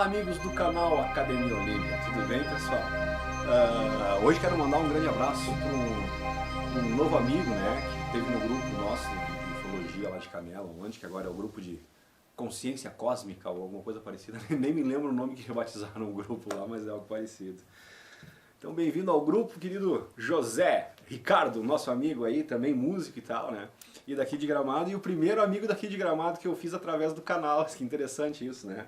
amigos do canal Academia Olímpia, tudo bem, pessoal? Hoje quero mandar um grande abraço para um novo amigo, né, que teve no grupo nosso de ufologia lá de Canela, onde que agora é o grupo de consciência cósmica ou alguma coisa parecida, nem me lembro o nome que rebatizaram o grupo lá, mas é algo parecido. Então bem-vindo ao grupo, querido José Ricardo, nosso amigo aí, também músico e tal, né? E daqui de Gramado, e o primeiro amigo daqui de Gramado que eu fiz através do canal, que interessante isso, né?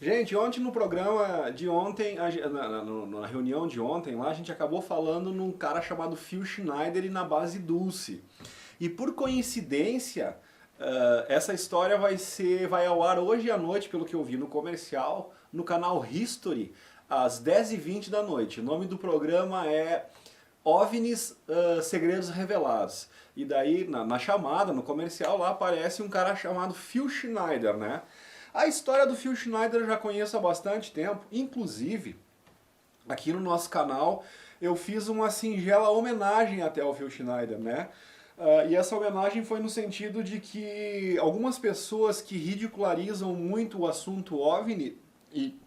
Gente, ontem no programa de ontem, na reunião de ontem lá, a gente acabou falando num cara chamado Phil Schneider e na base Dulce. E por coincidência, essa história vai ao ar hoje à noite, pelo que eu vi no comercial, no canal History, às 10h20 da noite. O nome do programa é OVNIs Segredos Revelados. E daí, na chamada, no comercial, lá aparece um cara chamado Phil Schneider, né? A história do Phil Schneider eu já conheço há bastante tempo, inclusive, aqui no nosso canal, eu fiz uma singela homenagem até ao Phil Schneider, né? E essa homenagem foi no sentido de que algumas pessoas que ridicularizam muito o assunto OVNI, e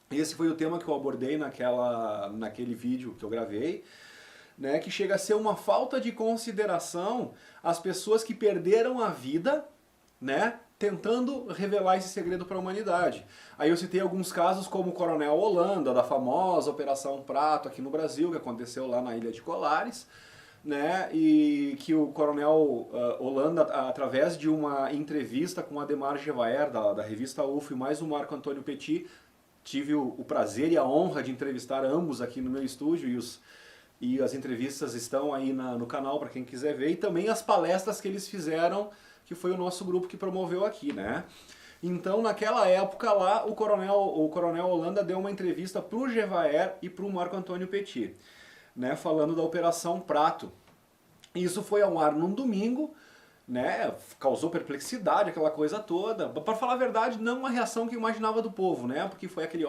esse foi o tema que eu abordei naquele vídeo que eu gravei, né, que chega a ser uma falta de consideração às pessoas que perderam a vida, né, tentando revelar esse segredo para a humanidade. Aí eu citei alguns casos como o Coronel Holanda, da famosa Operação Prato aqui no Brasil, que aconteceu lá na Ilha de Colares, né, e que o Coronel Holanda, através de uma entrevista com o Ademar Gevaer, da revista UFO, e mais o Marco Antônio Petit, tive o prazer e a honra de entrevistar ambos aqui no meu estúdio, e as entrevistas estão aí no canal para quem quiser ver, e também as palestras que eles fizeram, que foi o nosso grupo que promoveu aqui, né? Então, naquela época lá, o Coronel Holanda deu uma entrevista para o Gevaer e para o Marco Antônio Petit, né, falando da Operação Prato. Isso foi ao ar num domingo, né, causou perplexidade, aquela coisa toda. Para falar a verdade, não uma reação que eu imaginava do povo, né, porque foi aquele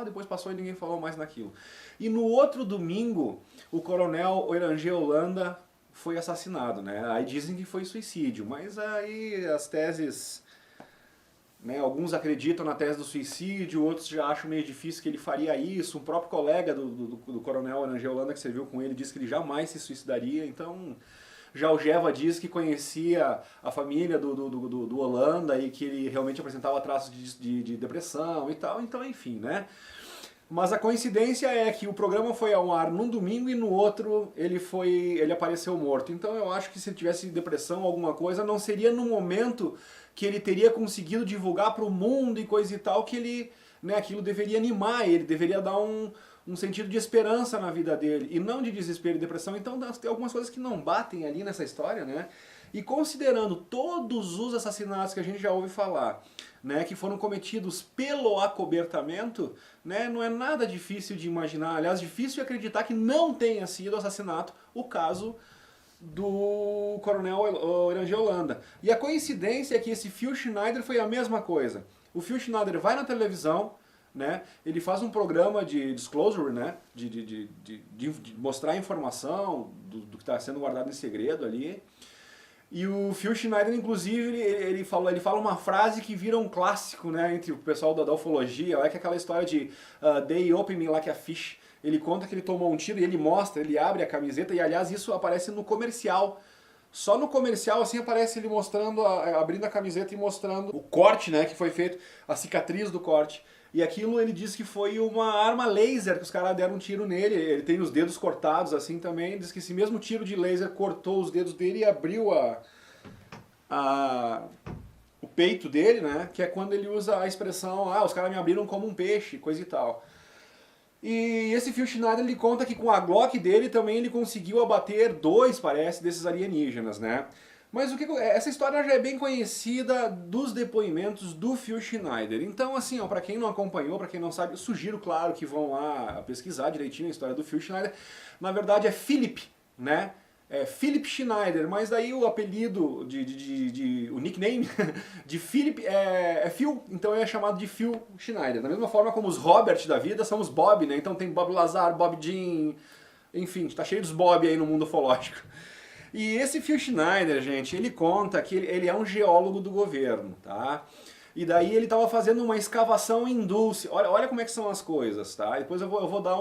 depois passou e ninguém falou mais naquilo. E no outro domingo, o Coronel Oiranger Holanda foi assassinado, né? Aí dizem que foi suicídio, mas aí as teses, né, alguns acreditam na tese do suicídio, outros já acham meio difícil que ele faria isso. Um próprio colega do Coronel Oiranger Holanda que serviu com ele disse que ele jamais se suicidaria. Então, já o Geva diz que conhecia a família do Holanda e que ele realmente apresentava traços de depressão e tal. Então, enfim, né? Mas a coincidência é que o programa foi ao ar num domingo e no outro ele apareceu morto. Então eu acho que se ele tivesse depressão ou alguma coisa, não seria no momento que ele teria conseguido divulgar para o mundo e coisa e tal, que ele, né, aquilo deveria animar ele, deveria dar um sentido de esperança na vida dele, e não de desespero e depressão. Então tem algumas coisas que não batem ali nessa história, né? E considerando todos os assassinatos que a gente já ouve falar, né, que foram cometidos pelo acobertamento, né, não é nada difícil de imaginar, aliás, difícil de acreditar que não tenha sido assassinato o caso do Coronel Oiranger Holanda. E a coincidência é que esse Phil Schneider foi a mesma coisa. O Phil Schneider vai na televisão, né, ele faz um programa de disclosure, né, de mostrar a informação do que está sendo guardado em segredo ali. E o Phil Schneider, inclusive, ele fala uma frase que vira um clássico, né, entre o pessoal da ufologia. Olha que aquela história de They Open Me Like a Fish. Ele conta que ele tomou um tiro e ele mostra, ele abre a camiseta, e aliás isso aparece no comercial. Só no comercial assim aparece ele mostrando, abrindo a camiseta e mostrando o corte, né, que foi feito, a cicatriz do corte. E aquilo ele diz que foi uma arma laser que os caras deram um tiro nele. Ele tem os dedos cortados assim também. Diz que esse mesmo tiro de laser cortou os dedos dele e abriu o peito dele, né? Que é quando ele usa a expressão, os caras me abriram como um peixe, coisa e tal. E esse Phil Schneider, ele conta que com a Glock dele também ele conseguiu abater 2, parece, desses alienígenas, né? Mas essa história já é bem conhecida dos depoimentos do Phil Schneider. Então, assim, para quem não acompanhou, para quem não sabe, eu sugiro, claro, que vão lá pesquisar direitinho a história do Phil Schneider. Na verdade é Philip, né? É Philip Schneider, mas daí o apelido, o nickname de Philip é Phil, então é chamado de Phil Schneider. Da mesma forma como os Robert da vida são os Bob, né? Então tem Bob Lazar, Bob Jean, enfim, tá cheio dos Bob aí no mundo ufológico. E esse Phil Schneider, gente, ele conta que ele é um geólogo do governo, tá? E daí ele estava fazendo uma escavação em Dulce. Olha como é que são as coisas, tá? Depois eu vou dar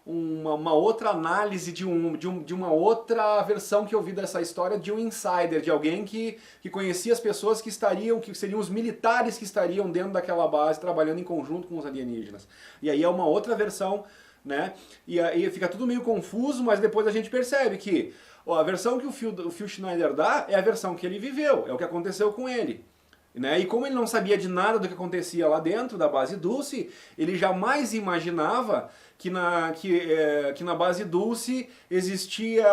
uma outra análise de uma outra versão que eu vi dessa história, de um insider, de alguém que conhecia as pessoas que seriam os militares que estariam dentro daquela base, trabalhando em conjunto com os alienígenas. E aí é uma outra versão, né? E aí fica tudo meio confuso, mas depois a gente percebe que a versão que o Phil Schneider dá é a versão que ele viveu, é o que aconteceu com ele. Né? E como ele não sabia de nada do que acontecia lá dentro da base Dulce, ele jamais imaginava que na base Dulce existia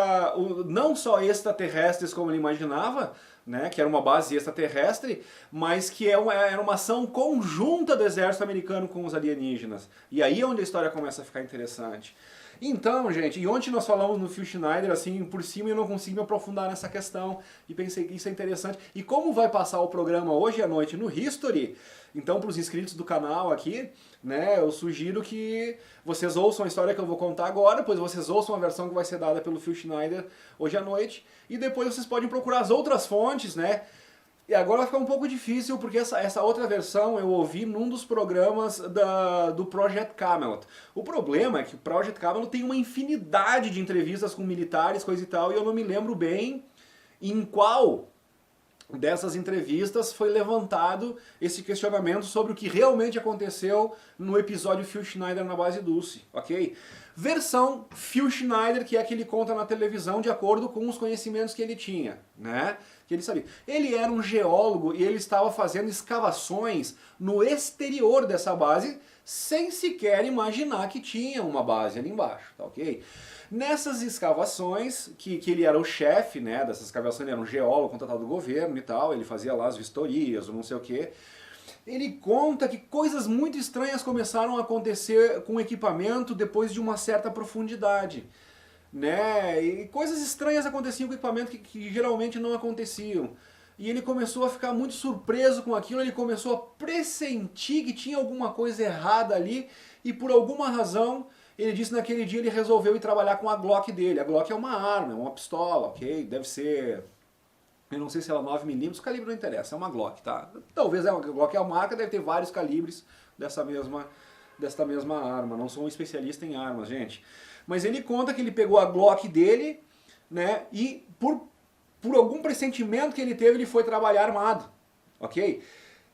não só extraterrestres como ele imaginava, né, que era uma base extraterrestre, mas que era uma ação conjunta do exército americano com os alienígenas. E aí é onde a história começa a ficar interessante. Então, gente, e ontem nós falamos no Phil Schneider, assim, por cima, e eu não consigo me aprofundar nessa questão, e pensei que isso é interessante. E como vai passar o programa hoje à noite no History, então para os inscritos do canal aqui, né, eu sugiro que vocês ouçam a história que eu vou contar agora, depois vocês ouçam a versão que vai ser dada pelo Phil Schneider hoje à noite, e depois vocês podem procurar as outras fontes, né. E agora vai ficar um pouco difícil, porque essa outra versão eu ouvi num dos programas do Project Camelot. O problema é que o Project Camelot tem uma infinidade de entrevistas com militares, coisa e tal, e eu não me lembro bem em qual dessas entrevistas foi levantado esse questionamento sobre o que realmente aconteceu no episódio Phil Schneider na base Dulce, ok? Versão Phil Schneider, que é a que ele conta na televisão de acordo com os conhecimentos que ele tinha, né? Que ele sabia. Ele era um geólogo e ele estava fazendo escavações no exterior dessa base sem sequer imaginar que tinha uma base ali embaixo, tá ok? Nessas escavações, que ele era o chefe, né, dessas escavações, ele era um geólogo contratado do governo e tal, ele fazia lá as vistorias, ou não sei o que. Ele conta que coisas muito estranhas começaram a acontecer com o equipamento depois de uma certa profundidade. Né? E coisas estranhas aconteciam com o equipamento que geralmente não aconteciam. E ele começou a ficar muito surpreso com aquilo, ele começou a pressentir que tinha alguma coisa errada ali, e por alguma razão, ele disse que naquele dia ele resolveu ir trabalhar com a Glock dele. A Glock é uma arma, é uma pistola, ok? Deve ser... eu não sei se ela é 9mm, o calibre não interessa, é uma Glock, tá? Talvez a Glock é a marca, deve ter vários calibres desta mesma arma. Não sou um especialista em armas, gente. Mas ele conta que ele pegou a Glock dele, né? E por algum pressentimento que ele teve, ele foi trabalhar armado, ok?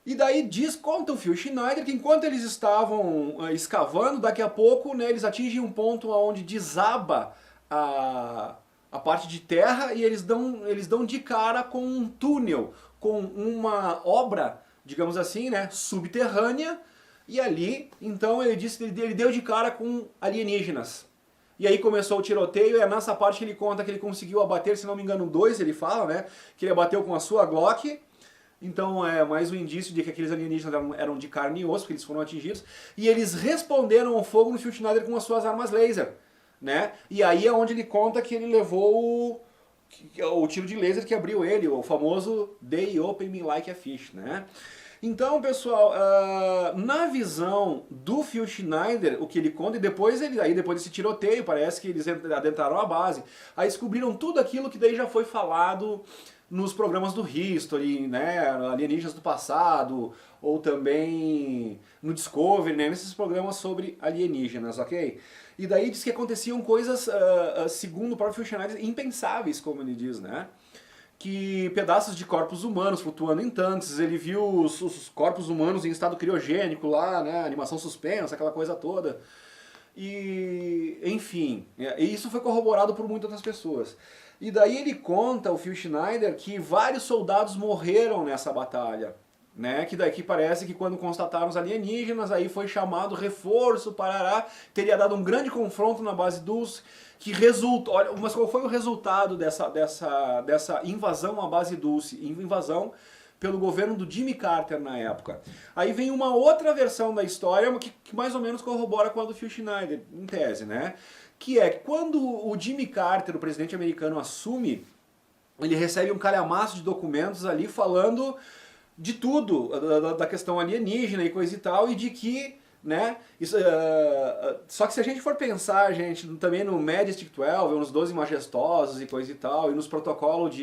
E daí conta o Phil Schneider que enquanto eles estavam escavando, daqui a pouco, né, eles atingem um ponto onde desaba a parte de terra e eles dão de cara com um túnel, com uma obra, digamos assim, né, subterrânea, e ali, então ele disse que ele deu de cara com alienígenas. E aí começou o tiroteio, e é nessa parte que ele conta que ele conseguiu abater, se não me engano, 2, ele fala, né, que ele abateu com a sua Glock. Então é mais um indício de que aqueles alienígenas eram de carne e osso, que eles foram atingidos, e eles responderam ao fogo no Phil Schneider com as suas armas laser. Né? E aí é onde ele conta que ele levou o tiro de laser que abriu ele, o famoso They Open Me Like a Fish, né? Então, pessoal, na visão do Phil Schneider, o que ele conta, e depois desse tiroteio, parece que eles adentraram a base, aí descobriram tudo aquilo que daí já foi falado nos programas do History, né, alienígenas do passado, ou também no Discovery, né, nesses programas sobre alienígenas, ok? E daí diz que aconteciam coisas, segundo o próprio Phil Schneider, impensáveis, como ele diz, né? Que pedaços de corpos humanos flutuando em tanques, ele viu os corpos humanos em estado criogênico lá, né, animação suspensa, aquela coisa toda. E, enfim, e isso foi corroborado por muitas outras pessoas. E daí ele conta, o Phil Schneider, que vários soldados morreram nessa batalha. Né, que daqui parece que quando constataram os alienígenas, aí foi chamado reforço, parará, teria dado um grande confronto na base Dulce, que resultou, olha, mas qual foi o resultado dessa invasão à base Dulce? Invasão pelo governo do Jimmy Carter na época. Aí vem uma outra versão da história que mais ou menos corrobora com a do Phil Schneider, em tese, né? Que é que quando o Jimmy Carter, o presidente americano, assume, ele recebe um calhamaço de documentos ali falando de tudo, da questão alienígena e coisa e tal, e de que, né, isso, só que se a gente for pensar, gente, também no Majestic 12, nos 12 Majestosos e coisa e tal, e nos protocolos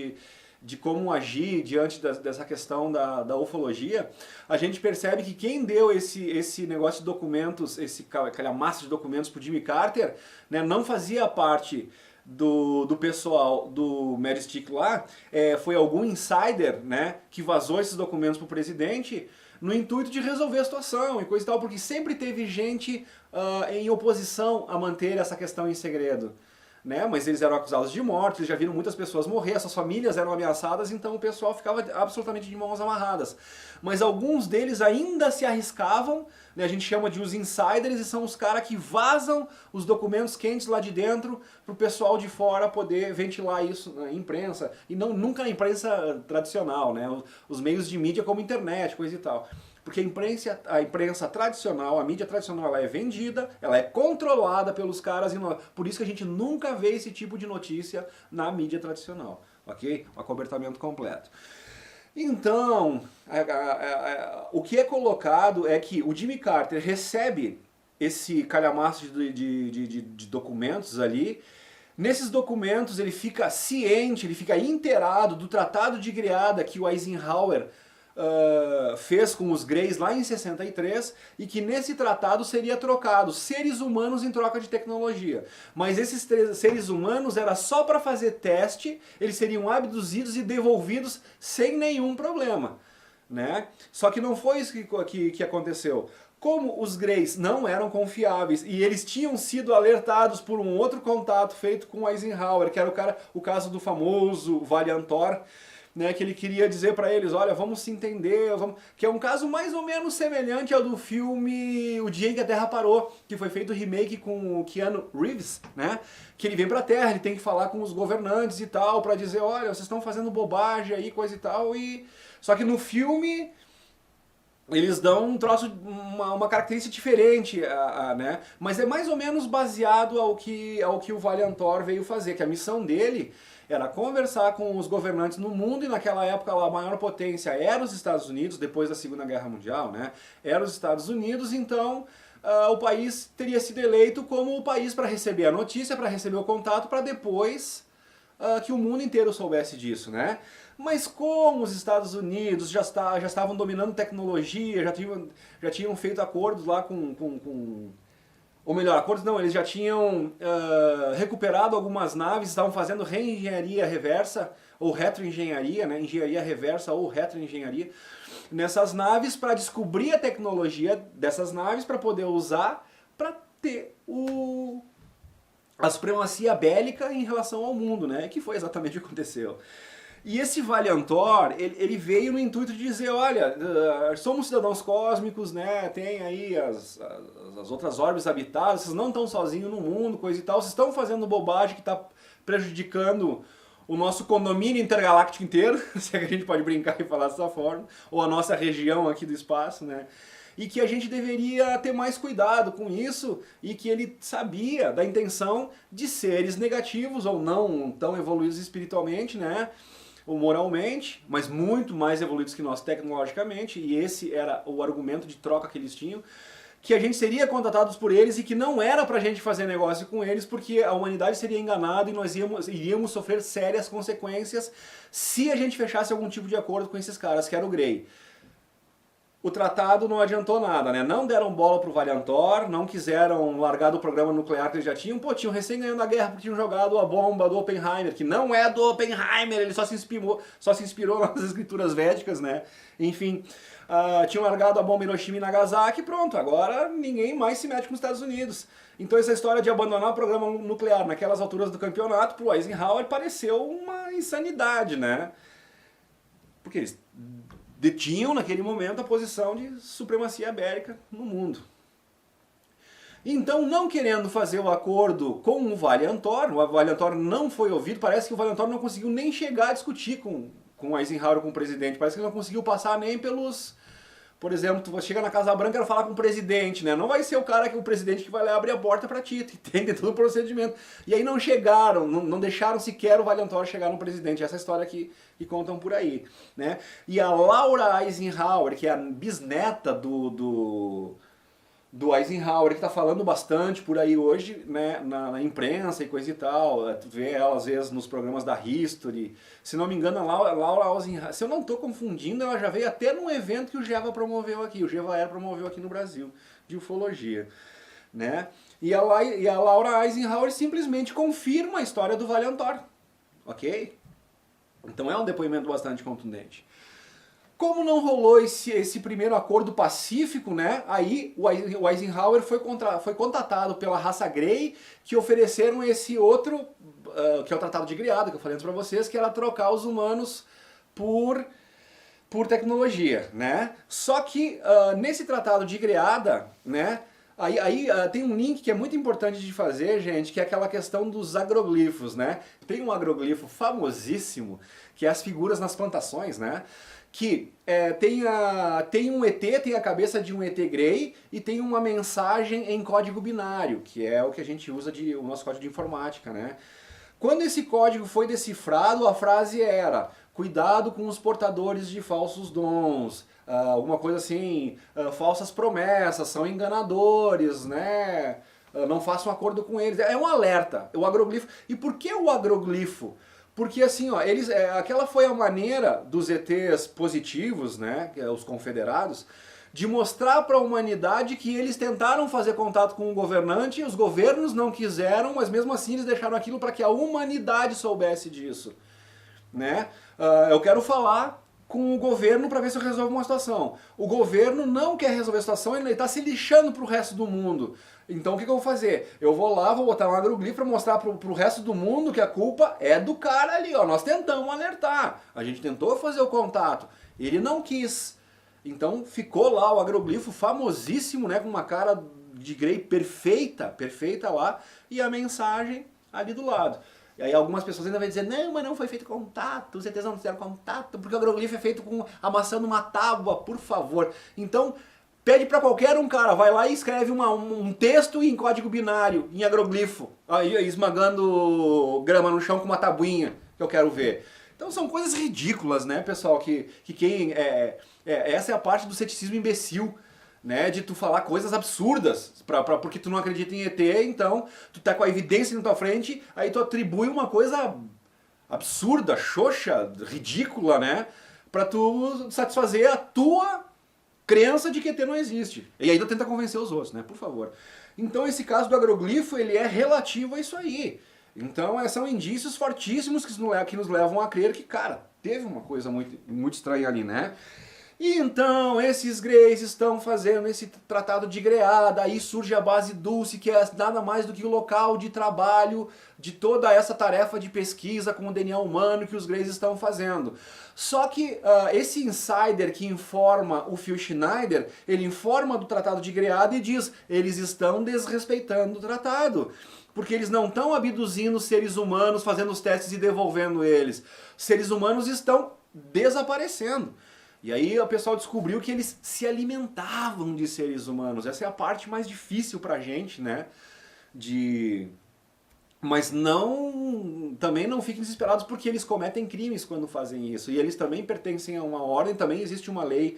de como agir diante dessa questão da ufologia, a gente percebe que quem deu esse negócio de documentos, aquela massa de documentos para o Jimmy Carter, né, não fazia parte do pessoal do Matchstick lá, foi algum insider, né, que vazou esses documentos para o presidente no intuito de resolver a situação e coisa e tal, porque sempre teve gente em oposição a manter essa questão em segredo. Né? Mas eles eram acusados de morte, eles já viram muitas pessoas morrer, essas famílias eram ameaçadas, então o pessoal ficava absolutamente de mãos amarradas. Mas alguns deles ainda se arriscavam, né? A gente chama de os insiders, e são os caras que vazam os documentos quentes lá de dentro para o pessoal de fora poder ventilar isso na imprensa, e nunca na imprensa tradicional, né? Os meios de mídia como internet, coisa e tal. Porque a imprensa tradicional, a mídia tradicional, ela é vendida, ela é controlada pelos caras, e por isso que a gente nunca vê esse tipo de notícia na mídia tradicional, ok? Um acobertamento completo. Então, o que é colocado é que o Jimmy Carter recebe esse calhamaço de documentos ali. Nesses documentos ele fica ciente, ele fica inteirado do Tratado de Greada que o Eisenhower fez com os Greys lá em 63, e que nesse tratado seria trocado seres humanos em troca de tecnologia. Mas esses seres humanos era só para fazer teste, eles seriam abduzidos e devolvidos sem nenhum problema. Né? Só que não foi isso que aconteceu. Como os Greys não eram confiáveis e eles tinham sido alertados por um outro contato feito com Eisenhower, que era o caso do famoso Valiantor, né, que ele queria dizer para eles, olha, vamos se entender, que é um caso mais ou menos semelhante ao do filme O Dia em que a Terra Parou, que foi feito o remake com o Keanu Reeves, né, que ele vem pra Terra, ele tem que falar com os governantes e tal, para dizer, olha, vocês estão fazendo bobagem aí, coisa e tal, só que no filme eles dão um troço, uma característica diferente, né, mas é mais ou menos baseado ao que o Valiantor veio fazer, que a missão dele era conversar com os governantes no mundo, e naquela época a maior potência era os Estados Unidos, depois da Segunda Guerra Mundial, né? Era os Estados Unidos, então o país teria sido eleito como o país para receber a notícia, para receber o contato, para depois que o mundo inteiro soubesse disso, né? Mas como os Estados Unidos já estavam dominando tecnologia, já tinham feito acordos lá ou melhor, acordos não, eles já tinham recuperado algumas naves, estavam fazendo reengenharia reversa, ou retroengenharia, né? Engenharia reversa ou retroengenharia, nessas naves para descobrir a tecnologia dessas naves para poder usar para ter a supremacia bélica em relação ao mundo, né? Que foi exatamente o que aconteceu. E esse Valiantor, ele veio no intuito de dizer, olha, somos cidadãos cósmicos, né, tem aí as outras órbitas habitadas, vocês não estão sozinhos no mundo, coisa e tal, vocês estão fazendo bobagem que está prejudicando o nosso condomínio intergaláctico inteiro, se é que a gente pode brincar e falar dessa forma, ou a nossa região aqui do espaço, né, e que a gente deveria ter mais cuidado com isso, e que ele sabia da intenção de seres negativos ou não tão evoluídos espiritualmente, né, ou moralmente, mas muito mais evoluídos que nós tecnologicamente, e esse era o argumento de troca que eles tinham, que a gente seria contatados por eles e que não era pra gente fazer negócio com eles, porque a humanidade seria enganada e nós iríamos sofrer sérias consequências se a gente fechasse algum tipo de acordo com esses caras, que era o Grey. O tratado não adiantou nada, né? Não deram bola pro Valiantor, não quiseram largar do programa nuclear que eles já tinham. Pô, tinham recém ganhando a guerra porque tinham jogado a bomba do Oppenheimer, que não é do Oppenheimer, ele só se inspirou nas escrituras védicas, né? Enfim, tinham largado a bomba em Hiroshima e Nagasaki, pronto, agora ninguém mais se mete com os Estados Unidos. Então essa história de abandonar o programa nuclear naquelas alturas do campeonato pro Eisenhower pareceu uma insanidade, né? Porque eles detinham naquele momento a posição de supremacia bélica no mundo. Então, não querendo fazer o acordo com o Valiantor não foi ouvido, parece que o Valiantor não conseguiu nem chegar a discutir com Eisenhower, com o presidente, parece que ele não conseguiu passar nem pelos... Por exemplo, tu chega na Casa Branca e falar com o presidente, né? Não vai ser o presidente que vai lá abrir a porta pra ti, entende? Todo o procedimento. E aí não chegaram, não deixaram sequer o Valiantor chegar no presidente. Essa história que contam por aí, né? E a Laura Eisenhower, que é a bisneta do do Eisenhower, que está falando bastante por aí hoje, né, na imprensa e coisa e tal. Tu vê ela às vezes nos programas da History. Se não me engano, a Laura Eisenhower, se eu não estou confundindo, ela já veio até num evento que o GEVA promoveu aqui, o GEVA promoveu aqui no Brasil, de ufologia, né? E a Laura Eisenhower simplesmente confirma a história do Vale Antor, ok? Então é um depoimento bastante contundente. Como não rolou esse primeiro acordo pacífico, né? Aí o Eisenhower foi contatado pela raça Grey, que ofereceram esse outro, que é o Tratado de Greada, que eu falei antes pra vocês, que era trocar os humanos por tecnologia, né? Só que nesse Tratado de Greada, né? Aí tem um link que é muito importante de fazer, gente, que é aquela questão dos agroglifos, né? Tem um agroglifo famosíssimo, que é as figuras nas plantações, né? Que tem um ET, tem a cabeça de um ET Grey e tem uma mensagem em código binário, que é o que a gente usa o nosso código de informática, né? Quando esse código foi decifrado, a frase era: cuidado com os portadores de falsos dons, alguma coisa assim, falsas promessas, são enganadores, né? Não façam acordo com eles. É um alerta, o agroglifo. E por que o agroglifo? Porque assim, ó, aquela foi a maneira dos ETs positivos, né, que é os confederados, de mostrar para a humanidade que eles tentaram fazer contato com o governante, os governos não quiseram, mas mesmo assim eles deixaram aquilo para que a humanidade soubesse disso, né? Eu quero falar com o governo para ver se eu resolvo uma situação. O governo não quer resolver a situação, ele está se lixando para o resto do mundo. Então o que eu vou fazer? Eu vou lá, vou botar um agroglifo para mostrar pro resto do mundo que a culpa é do cara ali, ó. Nós tentamos alertar, a gente tentou fazer o contato, ele não quis. Então ficou lá o agroglifo famosíssimo, né, com uma cara de Grey perfeita lá, e a mensagem ali do lado. E aí algumas pessoas ainda vão dizer: não, mas não foi feito contato, os ETs não fizeram contato, porque o agroglifo é feito amassando uma tábua, por favor. Então pede pra qualquer um, cara, vai lá e escreve um texto em código binário, em agroglifo, aí esmagando grama no chão com uma tabuinha, que eu quero ver. Então são coisas ridículas, né, pessoal, que quem... essa é a parte do ceticismo imbecil, né, de tu falar coisas absurdas, porque tu não acredita em ET, então tu tá com a evidência na tua frente, aí tu atribui uma coisa absurda, xoxa, ridícula, né, pra tu satisfazer a tua crença de que ET não existe. E ainda tenta convencer os outros, né? Por favor. Então esse caso do agroglifo, ele é relativo a isso aí. Então são indícios fortíssimos que nos levam a crer que, cara, teve uma coisa muito, muito estranha ali, né? E então esses Greys estão fazendo esse tratado de Greada, aí surge a base Dulce, que é nada mais do que o local de trabalho de toda essa tarefa de pesquisa com o DNA humano que os Greys estão fazendo. Só que esse insider que informa o Phil Schneider, ele informa do tratado de Greada e diz: eles estão desrespeitando o tratado, porque eles não estão abduzindo seres humanos, fazendo os testes e devolvendo eles. Seres humanos estão desaparecendo. E aí o pessoal descobriu que eles se alimentavam de seres humanos. Essa é a parte mais difícil pra gente, né? Mas também não fiquem desesperados, porque eles cometem crimes quando fazem isso. E eles também pertencem a uma ordem, também existe uma lei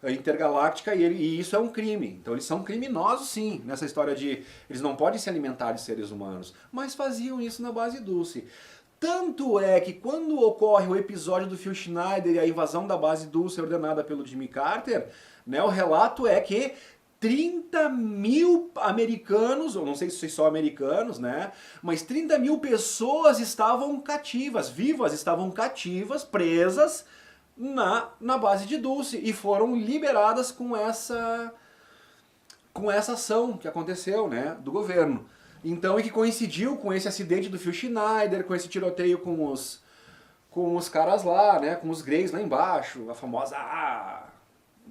intergaláctica e isso é um crime. Então eles são criminosos sim, nessa história de eles não podem se alimentar de seres humanos. Mas faziam isso na base Dulce. Tanto é que quando ocorre o episódio do Phil Schneider e a invasão da base Dulce ordenada pelo Jimmy Carter, né, o relato é que 30 mil americanos, ou não sei se só americanos, né, mas 30 mil pessoas estavam cativas, vivas, estavam cativas, presas na base de Dulce e foram liberadas com essa ação que aconteceu, né, do governo. Então, e que coincidiu com esse acidente do Phil Schneider, com esse tiroteio com os caras lá, né, com os Greys lá embaixo, a famosa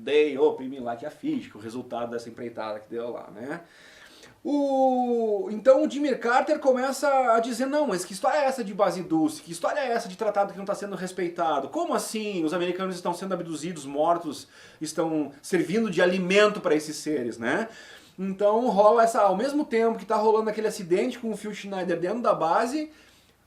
They Open Me Like a Fish, o resultado dessa empreitada que deu lá, né. Então o Jimmy Carter começa a dizer: não, mas que história é essa de base Dulce? Que história é essa de tratado que não está sendo respeitado? Como assim os americanos estão sendo abduzidos, mortos, estão servindo de alimento para esses seres, né? Então rola ao mesmo tempo que está rolando aquele acidente com o Phil Schneider dentro da base,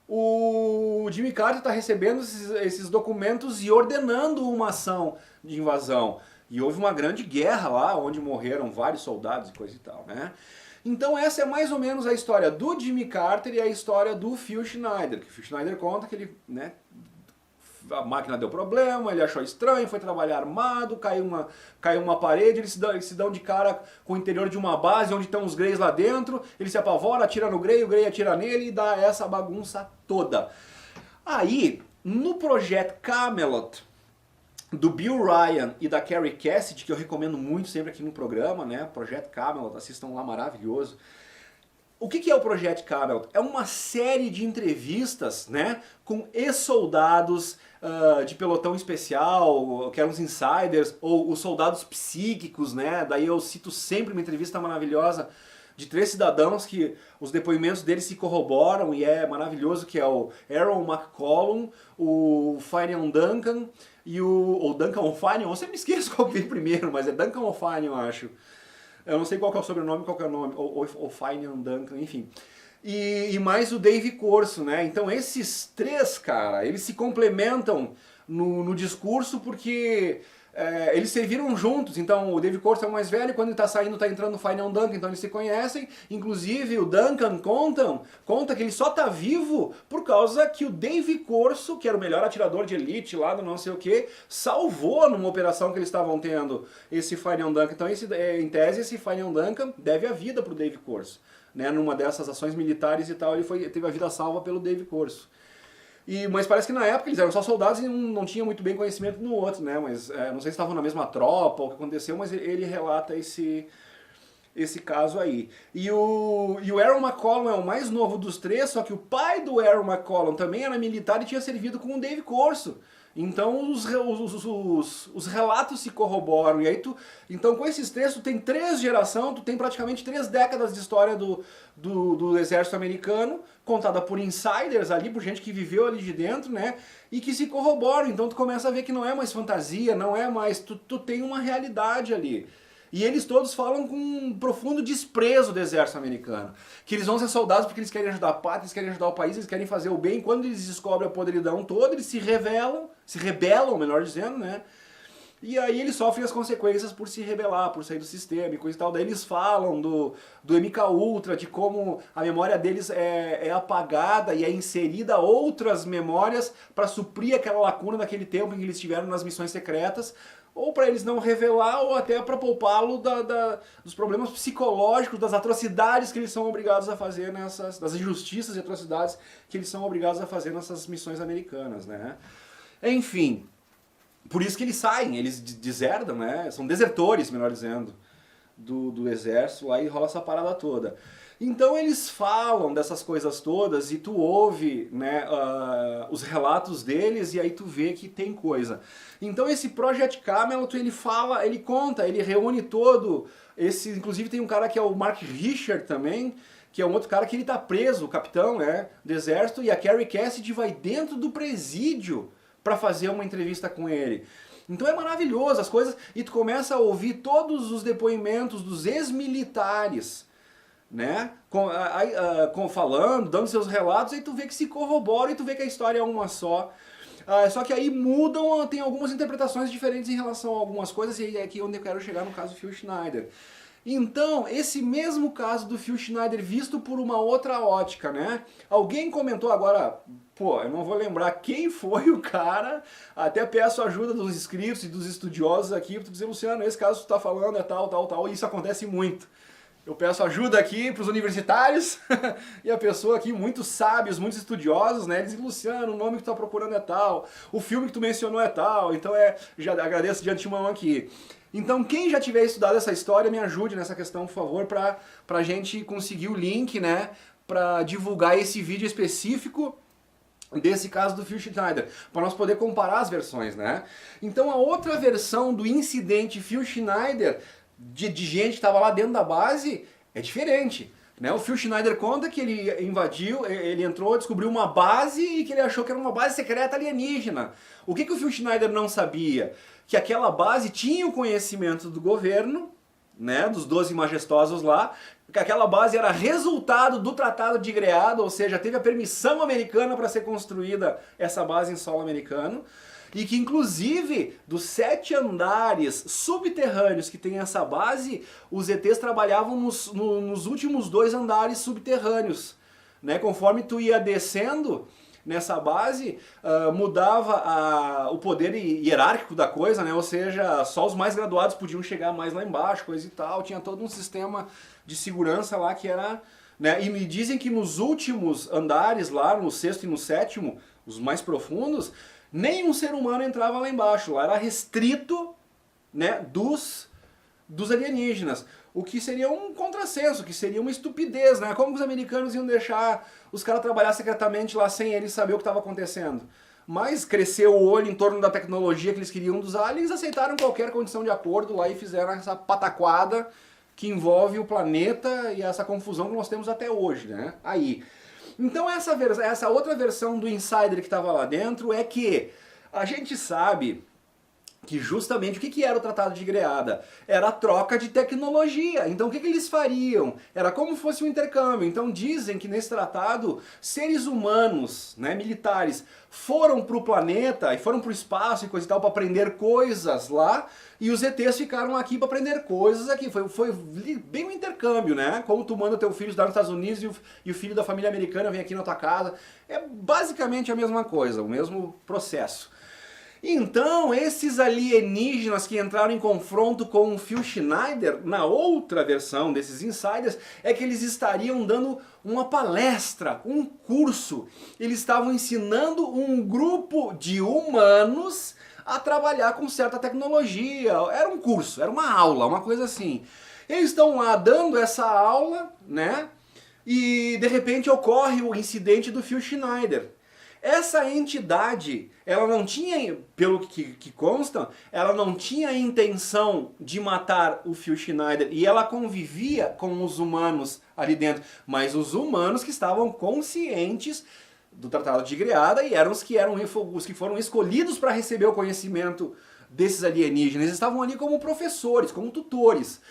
o Jimmy Carter está recebendo esses documentos e ordenando uma ação de invasão. E houve uma grande guerra lá, onde morreram vários soldados e coisa e tal, né? Então essa é mais ou menos a história do Jimmy Carter e a história do Phil Schneider. Que o Phil Schneider conta que ele, né, a máquina deu problema, ele achou estranho, foi trabalhar armado, caiu uma parede, eles se dão de cara com o interior de uma base onde estão os Greys lá dentro, ele se apavora, atira no Grey, o Grey atira nele e dá essa bagunça toda. Aí, no projeto Camelot, do Bill Ryan e da Carrie Cassidy, que eu recomendo muito sempre aqui no programa, né? Projeto Camelot, assistam lá, maravilhoso. O que é o Projeto Camelot? É uma série de entrevistas, né, com ex-soldados de pelotão especial, que eram os insiders, ou os soldados psíquicos, né? Daí eu cito sempre uma entrevista maravilhosa de 3 cidadãos que os depoimentos deles se corroboram e é maravilhoso, que é o Aaron McCollum, o Finian Duncan e o Duncan O'Fanion, eu sempre esqueço qual que veio primeiro, mas é Duncan O'Fanion, eu acho. Eu não sei qual que é o sobrenome, qual que é o nome, ou Finian Duncan, enfim. E mais o Dave Corso, né? Então esses 3, cara, eles se complementam no discurso porque eles serviram juntos. Então o Dave Corso é o mais velho, quando ele tá saindo, tá entrando o Finian Duncan, então eles se conhecem. Inclusive o Duncan conta que ele só tá vivo por causa que o Dave Corso, que era o melhor atirador de elite lá do não sei o que, salvou numa operação que eles estavam tendo esse Finian Duncan. Então em tese esse Finian Duncan deve a vida pro Dave Corso. Né, numa dessas ações militares e tal, ele teve a vida salva pelo Dave Corso. Mas parece que na época eles eram só soldados e não tinham muito bem conhecimento no outro, né? Mas não sei se estavam na mesma tropa ou o que aconteceu, mas ele relata esse caso aí. E o Aaron McCollum é o mais novo dos 3, só que o pai do Aaron McCollum também era militar e tinha servido com o Dave Corso. Então os relatos se corroboram. E aí então com esses 3, tu tem 3 gerações, tu tem praticamente 3 décadas de história do exército americano, contada por insiders ali, por gente que viveu ali de dentro, né? E que se corroboram. Então tu começa a ver que não é mais fantasia, não é mais... Tu tem uma realidade ali. E eles todos falam com um profundo desprezo do exército americano. Que eles vão ser soldados porque eles querem ajudar a pátria, eles querem ajudar o país, eles querem fazer o bem. Quando eles descobrem a podridão toda, eles se rebelam, melhor dizendo, né? E aí eles sofrem as consequências por se rebelar, por sair do sistema e coisa e tal. Daí eles falam do MK Ultra, de como a memória deles é apagada e é inserida outras memórias para suprir aquela lacuna daquele tempo em que eles estiveram nas missões secretas, ou para eles não revelar, ou até para poupá-lo dos problemas psicológicos, das atrocidades que eles são obrigados a fazer das injustiças e atrocidades que eles são obrigados a fazer nessas missões americanas, né? Enfim, por isso que eles saem, eles deserdam, né? São desertores, melhor dizendo, do exército, lá e rola essa parada toda. Então eles falam dessas coisas todas e tu ouve, né, os relatos deles e aí tu vê que tem coisa. Então esse Project Camelot, ele conta, ele reúne todo inclusive tem um cara que é o Mark Richard também, que é um outro cara que ele tá preso, o capitão, né, do exército, e a Carrie Cassidy vai dentro do presídio para fazer uma entrevista com ele. Então é maravilhoso as coisas, e tu começa a ouvir todos os depoimentos dos ex-militares, né, falando, dando seus relatos, aí tu vê que se corrobora e tu vê que a história é uma só. Só que aí mudam, tem algumas interpretações diferentes em relação a algumas coisas, e é aqui onde eu quero chegar no caso do Phil Schneider. Então, esse mesmo caso do Phil Schneider visto por uma outra ótica, né? Alguém comentou agora, pô, eu não vou lembrar quem foi o cara, até peço a ajuda dos inscritos e dos estudiosos aqui, para dizer, Luciano, esse caso que tu tá falando é tal, e isso acontece muito. Eu peço ajuda aqui para os universitários e a pessoa aqui, muitos sábios, muitos estudiosos, né? Diz, Luciano, o nome que tu tá procurando é tal, o filme que tu mencionou é tal, então já agradeço de antemão aqui. Então quem já tiver estudado essa história, me ajude nessa questão, por favor, pra gente conseguir o link, né? Pra divulgar esse vídeo específico desse caso do Phil Schneider, para nós poder comparar as versões, né? Então a outra versão do incidente Phil Schneider, de gente que estava lá dentro da base, é diferente. Né? O Phil Schneider conta que ele invadiu, ele entrou, descobriu uma base e que ele achou que era uma base secreta alienígena. O que o Phil Schneider não sabia? Que aquela base tinha o conhecimento do governo, né, dos 12 majestosos lá, que aquela base era resultado do Tratado de Greada, ou seja, teve a permissão americana para ser construída essa base em solo americano. e que inclusive dos 7 andares subterrâneos que tem essa base, os ETs trabalhavam nos últimos 2 andares subterrâneos, né? Conforme tu ia descendo nessa base, mudava o poder hierárquico da coisa, né? Ou seja, só os mais graduados podiam chegar mais lá embaixo, coisa e tal, tinha todo um sistema de segurança lá que era... Né? E me dizem que nos últimos andares, lá no 6º e no 7º, os mais profundos, nenhum ser humano entrava lá embaixo. Lá era restrito, né, dos alienígenas. O que seria um contrassenso, que seria uma estupidez, né? Como que os americanos iam deixar os caras trabalhar secretamente lá sem eles saber o que estava acontecendo? Mas cresceu o olho em torno da tecnologia que eles queriam dos aliens, aceitaram qualquer condição de acordo lá e fizeram essa pataquada que envolve o planeta e essa confusão que nós temos até hoje, né? Aí. Então essa outra versão do Insider que estava lá dentro é que a gente sabe que justamente o que era o Tratado de Greada? Era a troca de tecnologia. Então o que eles fariam? Era como se fosse um intercâmbio. Então dizem que nesse tratado, seres humanos, né, militares, foram para o planeta e foram para o espaço e coisa e tal para aprender coisas lá, e os ETs ficaram aqui para aprender coisas aqui. Foi bem um intercâmbio, né? Como tu manda teu filho estudar nos Estados Unidos e o filho da família americana vem aqui na tua casa. É basicamente a mesma coisa, o mesmo processo. Então, esses alienígenas que entraram em confronto com o Phil Schneider, na outra versão desses insiders, é que eles estariam dando uma palestra, um curso. Eles estavam ensinando um grupo de humanos a trabalhar com certa tecnologia. Era um curso, era uma aula, uma coisa assim. Eles estão lá dando essa aula, né? E de repente ocorre o incidente do Phil Schneider. Essa entidade, ela não tinha, pelo que consta, ela não tinha a intenção de matar o Phil Schneider e ela convivia com os humanos ali dentro, mas os humanos que estavam conscientes do Tratado de Greada e eram os que foram escolhidos para receber o conhecimento desses alienígenas. Eles estavam ali como professores, como tutores.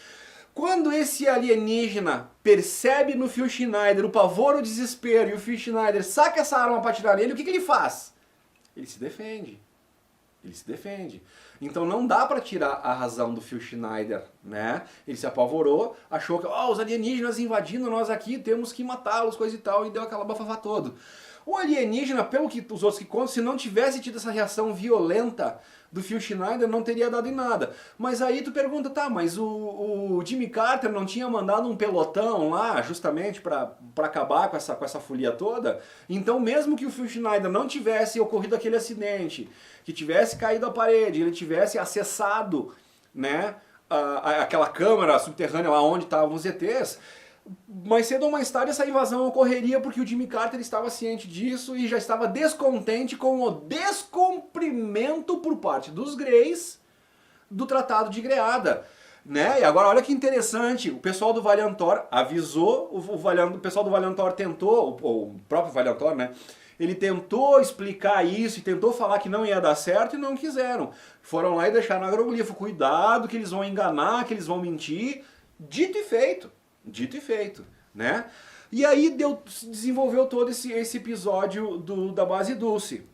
Quando esse alienígena percebe no Phil Schneider o pavor, o desespero, e o Phil Schneider saca essa arma para atirar nele, o que ele faz? Ele se defende. Ele se defende. Então não dá para tirar a razão do Phil Schneider, né? Ele se apavorou, achou que os alienígenas invadindo nós aqui, temos que matá-los, coisa e tal, e deu aquela bafafá todo. O alienígena, pelo que os outros que contam, se não tivesse tido essa reação violenta do Phil Schneider, não teria dado em nada. Mas aí tu pergunta, tá, mas o Jimmy Carter não tinha mandado um pelotão lá, justamente para acabar com essa folia toda? Então mesmo que o Phil Schneider não tivesse ocorrido aquele acidente, que tivesse caído a parede, ele tivesse acessado, né, aquela câmara subterrânea lá onde estavam os ETs, mais cedo ou mais tarde essa invasão ocorreria porque o Jimmy Carter estava ciente disso e já estava descontente com o descumprimento por parte dos Greys do Tratado de Greada. Né? E agora olha que interessante, o pessoal do Valiantor avisou, o pessoal do Valiantor tentou, o próprio Valiantor, né? Ele tentou explicar isso e tentou falar que não ia dar certo e não quiseram. Foram lá e deixaram no agroglifo, cuidado que eles vão enganar, que eles vão mentir. Dito e feito. Dito e feito, né? E aí desenvolveu todo esse episódio da base Dulce.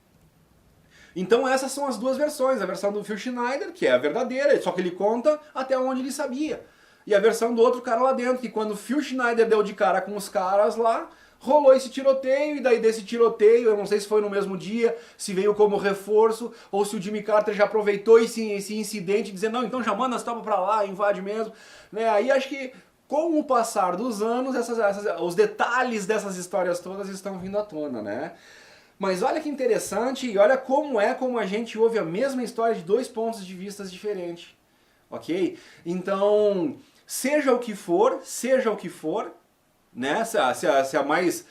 Então essas são as duas versões, a versão do Phil Schneider, que é a verdadeira, só que ele conta até onde ele sabia. E a versão do outro cara lá dentro, que quando o Phil Schneider deu de cara com os caras lá, rolou esse tiroteio, e daí desse tiroteio, eu não sei se foi no mesmo dia, se veio como reforço, ou se o Jimmy Carter já aproveitou esse incidente, dizendo, não, então já manda as tropas pra lá, invade mesmo. Né? Aí acho que com o passar dos anos, os detalhes dessas histórias todas estão vindo à tona, né? Mas olha que interessante, e olha como a gente ouve a mesma história de 2 pontos de vista diferentes, ok? Então, seja o que for, né? Se a mais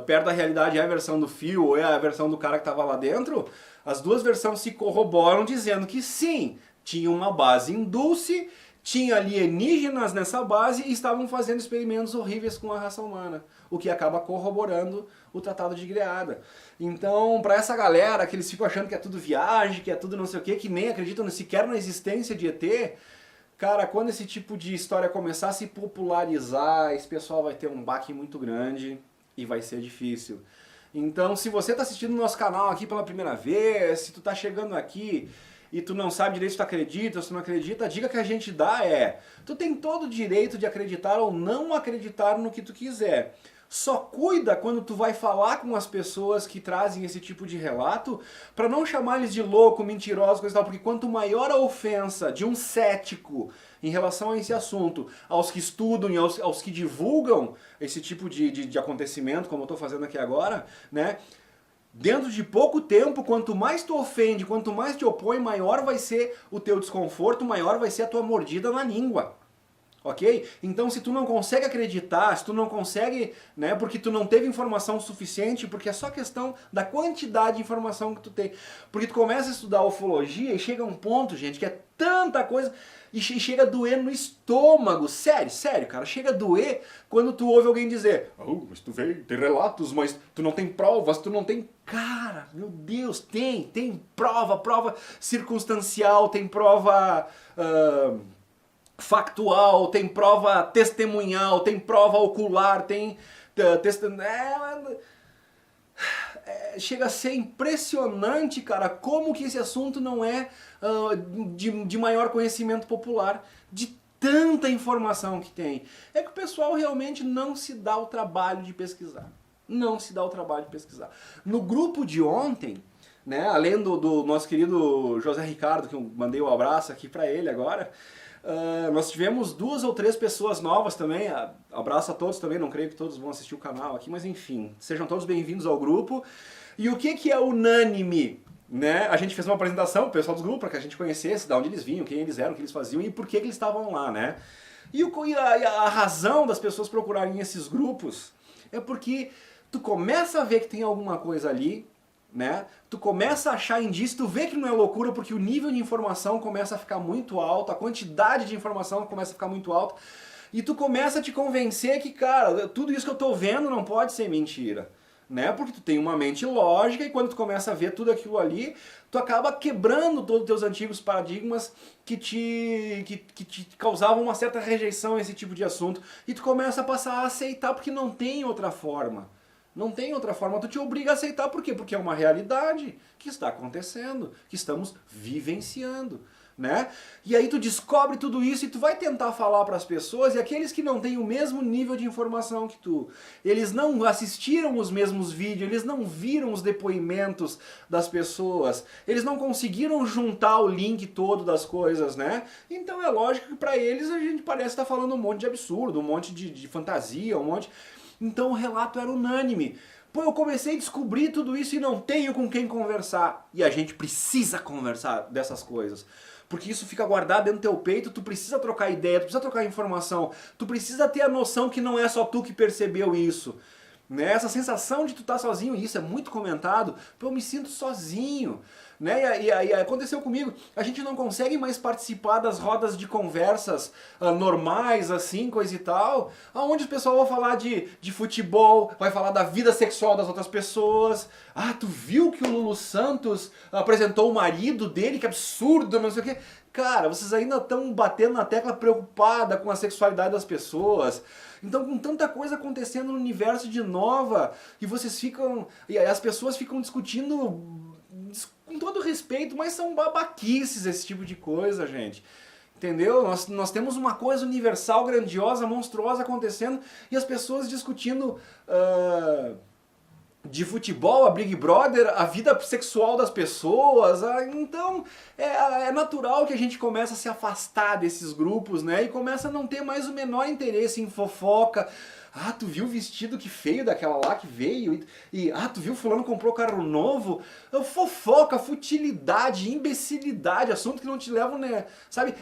perto da realidade é a versão do Phil ou é a versão do cara que estava lá dentro, as duas versões se corroboram dizendo que sim, tinha uma base em Dulce, tinha alienígenas nessa base e estavam fazendo experimentos horríveis com a raça humana, o que acaba corroborando o Tratado de Greada. Então, para essa galera que eles ficam achando que é tudo viagem, que é tudo não sei o que nem acreditam sequer na existência de ET, cara, quando esse tipo de história começar a se popularizar, esse pessoal vai ter um baque muito grande e vai ser difícil. Então, se você está assistindo o nosso canal aqui pela primeira vez, se tu está chegando aqui e tu não sabe direito se tu acredita ou se tu não acredita, a dica que a gente dá é: tu tem todo o direito de acreditar ou não acreditar no que tu quiser. Só cuida quando tu vai falar com as pessoas que trazem esse tipo de relato, para não chamar eles de louco, mentiroso, coisa e tal, porque quanto maior a ofensa de um cético em relação a esse assunto, aos que estudam e aos que divulgam esse tipo de acontecimento, como eu estou fazendo aqui agora, né? Dentro de pouco tempo, quanto mais tu ofende, quanto mais te opõe, maior vai ser o teu desconforto, maior vai ser a tua mordida na língua. Ok? Então se tu não consegue acreditar, se tu não consegue, né, porque tu não teve informação suficiente, porque é só questão da quantidade de informação que tu tem. Porque tu começa a estudar ufologia e chega a um ponto, gente, que é tanta coisa e chega a doer no estômago. Sério, sério, cara, chega a doer quando tu ouve alguém dizer: "Oh, mas tu vê, tem relatos, mas tu não tem provas, tu não tem..." Cara, meu Deus, tem prova circunstancial, tem prova... factual, tem prova testemunhal, tem prova ocular, tem chega a ser impressionante, cara, como que esse assunto não é de maior conhecimento popular, de tanta informação que tem. É que o pessoal realmente não se dá o trabalho de pesquisar. Não se dá o trabalho de pesquisar. No grupo de ontem, né, além do nosso querido José Ricardo, que eu mandei um abraço aqui pra ele agora, nós tivemos 2 ou 3 pessoas novas também. Abraço a todos também, não creio que todos vão assistir o canal aqui, mas enfim, sejam todos bem-vindos ao grupo. E o que é unânime? Né? A gente fez uma apresentação pro pessoal do grupo para que a gente conhecesse de onde eles vinham, quem eles eram, o que eles faziam e por que eles estavam lá, né? E a razão das pessoas procurarem esses grupos é porque tu começa a ver que tem alguma coisa ali, né? Tu começa a achar indício, tu vê que não é loucura porque o nível de informação começa a ficar muito alto, a quantidade de informação começa a ficar muito alta, e tu começa a te convencer que, cara, tudo isso que eu tô vendo não pode ser mentira, né? Porque tu tem uma mente lógica e quando tu começa a ver tudo aquilo ali, tu acaba quebrando todos os teus antigos paradigmas que te causavam uma certa rejeição a esse tipo de assunto, e tu começa a passar a aceitar porque não tem outra forma. Não tem outra forma, tu te obriga a aceitar. Por quê? Porque é uma realidade que está acontecendo, que estamos vivenciando, né? E aí tu descobre tudo isso e tu vai tentar falar para as pessoas, e aqueles que não têm o mesmo nível de informação que tu, eles não assistiram os mesmos vídeos, eles não viram os depoimentos das pessoas, eles não conseguiram juntar o link todo das coisas, né? Então é lógico que para eles a gente parece estar falando um monte de absurdo, um monte de fantasia, um monte... Então o relato era unânime. Pô, eu comecei a descobrir tudo isso e não tenho com quem conversar. E a gente precisa conversar dessas coisas. Porque isso fica guardado dentro do teu peito, tu precisa trocar ideia, tu precisa trocar informação, tu precisa ter a noção que não é só tu que percebeu isso. Né? Essa sensação de tu estar sozinho, e isso é muito comentado, pô, eu me sinto sozinho. Né? E aconteceu comigo, a gente não consegue mais participar das rodas de conversas normais, assim, coisa e tal, onde o pessoal vai falar de futebol, vai falar da vida sexual das outras pessoas. Ah, tu viu que o Lulu Santos apresentou o marido dele, que absurdo, não sei o quê. Cara, vocês ainda estão batendo na tecla preocupada com a sexualidade das pessoas. Então, com tanta coisa acontecendo no universo de Nova, e vocês ficam... E as pessoas ficam discutindo com todo respeito, mas são babaquices esse tipo de coisa, gente. Entendeu? Nós temos uma coisa universal, grandiosa, monstruosa acontecendo, e as pessoas discutindo... de futebol, a Big Brother, a vida sexual das pessoas. Então é natural que a gente comece a se afastar desses grupos, né? E começa a não ter mais o menor interesse em fofoca. Ah, tu viu o vestido que feio daquela lá que veio? Tu viu fulano comprou carro novo? Fofoca, futilidade, imbecilidade, assunto que não te levam, né? Sabe?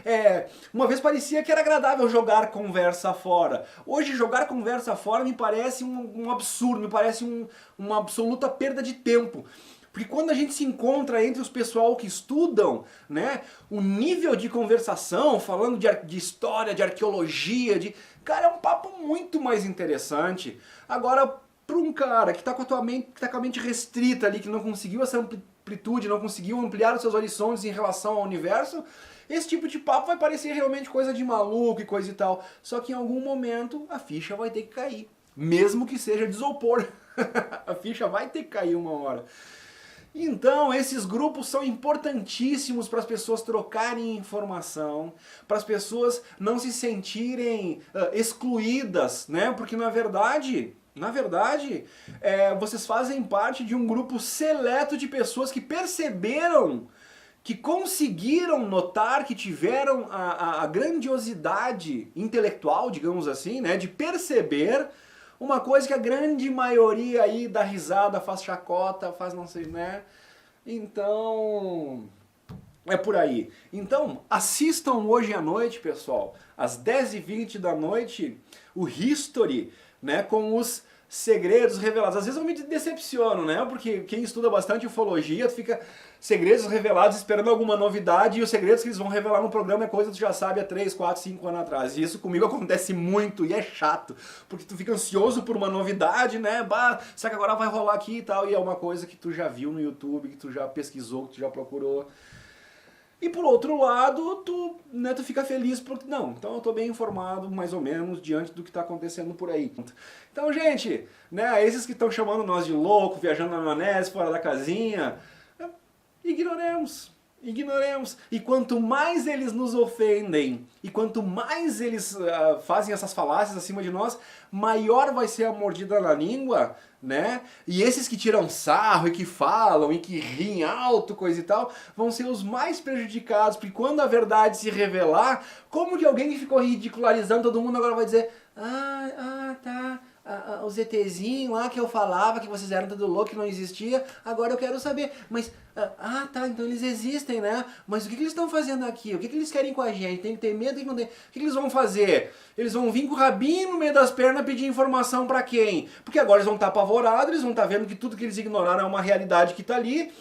Uma vez parecia que era agradável jogar conversa fora. Hoje jogar conversa fora me parece um absurdo, me parece uma absoluta perda de tempo. Porque quando a gente se encontra entre os pessoal que estudam, né, o nível de conversação, falando de história, de arqueologia, cara, é um papo muito mais interessante. Agora, para um cara que está com a mente restrita ali, que não conseguiu essa amplitude, não conseguiu ampliar os seus horizontes em relação ao universo, esse tipo de papo vai parecer realmente coisa de maluco e coisa e tal. Só que em algum momento a ficha vai ter que cair. mesmo que seja de isopor. A ficha vai ter que cair uma hora. Então, esses grupos são importantíssimos para as pessoas trocarem informação, para as pessoas não se sentirem excluídas, né? Porque na verdade, vocês fazem parte de um grupo seleto de pessoas que perceberam, que conseguiram notar, que tiveram a grandiosidade intelectual, digamos assim, né? De perceber uma coisa que a grande maioria aí dá risada, faz chacota, faz não sei, né? Então, é por aí. Então, assistam hoje à noite, pessoal, às 10h20 da noite, o History, né, com os segredos revelados. Às vezes eu me decepciono, né? Porque quem estuda bastante ufologia fica segredos revelados esperando alguma novidade, e os segredos que eles vão revelar no programa é coisa que tu já sabe há 3, 4, 5 anos atrás. E isso comigo acontece muito e é chato, porque tu fica ansioso por uma novidade, né? Bah, será que agora vai rolar aqui e tal? E é uma coisa que tu já viu no YouTube, que tu já pesquisou, que tu já procurou. E por outro lado, tu fica feliz porque, não, então eu tô bem informado, mais ou menos, diante do que tá acontecendo por aí. Então, gente, né, esses que estão chamando nós de louco, viajando na maionese, fora da casinha, ignoremos. E quanto mais eles nos ofendem, e quanto mais eles fazem essas falácias acima de nós, maior vai ser a mordida na língua, né? E esses que tiram sarro, e que falam, e que riem alto, coisa e tal, vão ser os mais prejudicados, porque quando a verdade se revelar, como que alguém que ficou ridicularizando todo mundo agora vai dizer, tá... o ZTzinho lá que eu falava que vocês eram tudo louco, que não existia, agora eu quero saber, mas, tá, então eles existem, né? Mas o que eles estão fazendo aqui? O que eles querem com a gente? Tem que ter medo, tem que não ter... O que eles vão fazer? Eles vão vir com o rabinho no meio das pernas pedir informação pra quem? Porque agora eles vão estar apavorados, eles vão estar vendo que tudo que eles ignoraram é uma realidade que tá ali,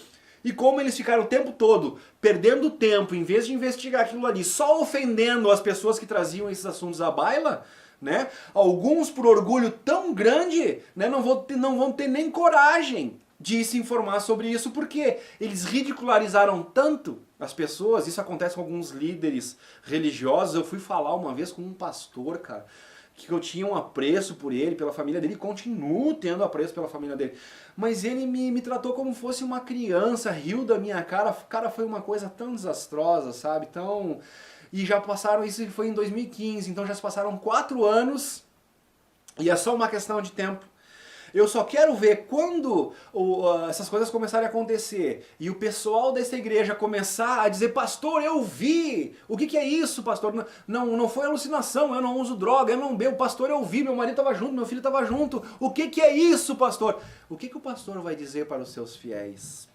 e como eles ficaram o tempo todo perdendo tempo, em vez de investigar aquilo ali, só ofendendo as pessoas que traziam esses assuntos à baila, né? Alguns, por orgulho tão grande, né, não vão ter nem coragem de se informar sobre isso, porque eles ridicularizaram tanto as pessoas. Isso acontece com alguns líderes religiosos. Eu fui falar uma vez com um pastor, cara, que eu tinha um apreço por ele, pela família dele, e continuo tendo apreço pela família dele. Mas ele me tratou como fosse uma criança, riu da minha cara. Cara, foi uma coisa tão desastrosa, sabe? Tão... E já passaram, isso foi em 2015, então já se passaram 4 anos e é só uma questão de tempo. Eu só quero ver quando essas coisas começarem a acontecer e o pessoal dessa igreja começar a dizer, pastor, eu vi! O que é isso, pastor? Não foi alucinação, eu não uso droga, eu não bebo, pastor, eu vi, meu marido estava junto, meu filho estava junto. O que é isso, pastor? O que o pastor vai dizer para os seus fiéis?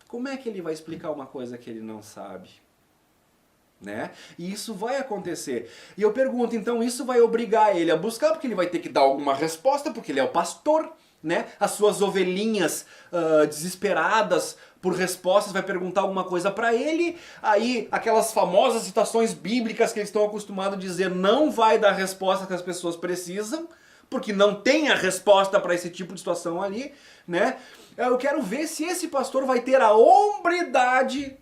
Como é que ele vai explicar uma coisa que ele não sabe? Né? E isso vai acontecer. E eu pergunto, então isso vai obrigar ele a buscar, porque ele vai ter que dar alguma resposta, porque ele é o pastor, né? As suas ovelhinhas desesperadas por respostas vai perguntar alguma coisa para ele, aí aquelas famosas citações bíblicas que eles estão acostumados a dizer não vai dar resposta que as pessoas precisam, porque não tem a resposta para esse tipo de situação ali, né? Eu quero ver se esse pastor vai ter a hombridade,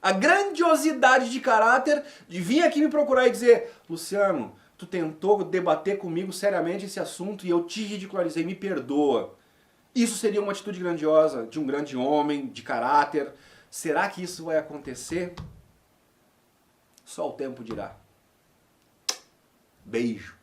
a grandiosidade de caráter de vir aqui me procurar e dizer, Luciano, tu tentou debater comigo seriamente esse assunto e eu te ridicularizei, me perdoa. Isso seria uma atitude grandiosa de um grande homem, de caráter. Será que isso vai acontecer? Só o tempo dirá. Beijo.